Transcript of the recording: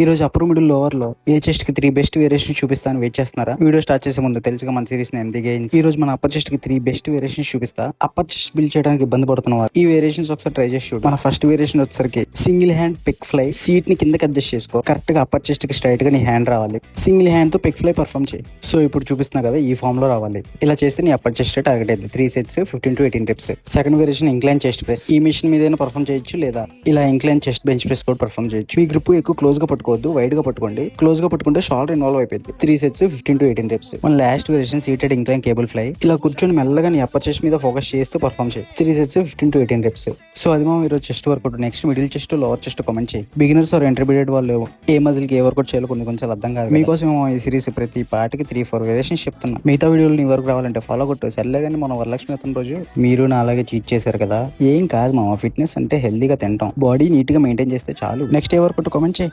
ఈ రోజు upper middle lower లో ఏ చెస్ట్ కి 3 బెస్ట్ వేరియేషన్ చూపిస్తాను వెయిట్ చేస్తున్నారా? వీడియో స్టార్ట్ చేసే ముందు తెలుసుగా మన సిరీస్ నేమ్ ది గెయిన్స్. ఈ రోజు మన అప్పర్ చెస్ట్ కి 3 బెస్ట్ వేరియేషన్స్ చూపిస్తా. అప్పర్ చెస్ట్ బిల్డ్ చేయడానికి ఇబ్బంది పడుతున్నవారు ఈ వేరియేషన్స్ ఒకసారి ట్రై చేసి చూడు. మన ఫస్ట్ వేరియేషన్ వచ్చేసరికి single hand pec fly. Seat ని కిందకి అడ్జస్ట్ చేసుకో. కరెక్ట్ గా అప్పర్ చెస్ట్ కి స్ట్రైట్ గా నీ హ్యాండ్ రావాలి. సింగిల్ హ్యాండ్ తో పిక్ ఫ్లై పర్ఫామ్ చేయి. సో ఇప్పుడు చూపిస్తున్నా కదా ఈ ఫామ్ లో రావాలి. ఇలా చేస్తే నీ అప్పర్ చెస్ట్ టార్గెట్ అయింది. 3 sets 15 to 18 reps. Second variation incline chest press. ఈ మిషన్ మీద పర్ఫామ్ చేయొచ్చు లేదా ఇలా ఇంక్లైన్ చెస్ట్ బెంచ్ ప్రెస్ కూడా పర్ఫామ్ చేయొచ్చు. మీ గ్రిప్ ఎక్కువ క్లోజ్ గా పట్టుకోవద్దు, వైడ్ గా పట్టుకోండి. క్లోజ్ గా పట్టుకుంటే షోల్డర్ ఇన్వాల్వ్ అయిపోయింది. 3 సెట్స్ 15 to 18 reps. మన last variation seated incline cable fly. ఇలా కూర్చొని మెల్లగా నీ అప్పర్ చెస్ట్ మీద ఫోకస్ చేస్తూ పర్ఫామ్ చేయి. 3 సెట్స్ 15 to 18 reps. సో అది మా ఈరోజు chest workout. Next middle chest, lower chest comment చేయి. బిగినర్స్ ఆర్ ఇంటర్మీడియట్ వాళ్ళు ఏ మజిల్ కి ఏ వర్కౌట్ చేయాలో కొంచెం అర్థం కాదు. మీకోసం ఈ సిరీస్ ప్రతి పార్టీకి 3-4 వేరియేషన్స్ చెప్తున్నా. మిగతా వీడియోలు నీ వరకు రావాలంటే ఫాలో కొట్టు. సర్లే కానీ మన వరలక్ష్మి అతని రోజు మీరు నా అలాగే చీట్ చేశారు కదా. ఏం కాదు మామ, ఫిట్నెస్ అంటే హెల్దీగా తింటాం, బాడీ నీట్ గా మెయింటైన్ చేస్తే చాలు. నెక్స్ట్ ఏ వర్కౌట్ కామెంట్ చేయి.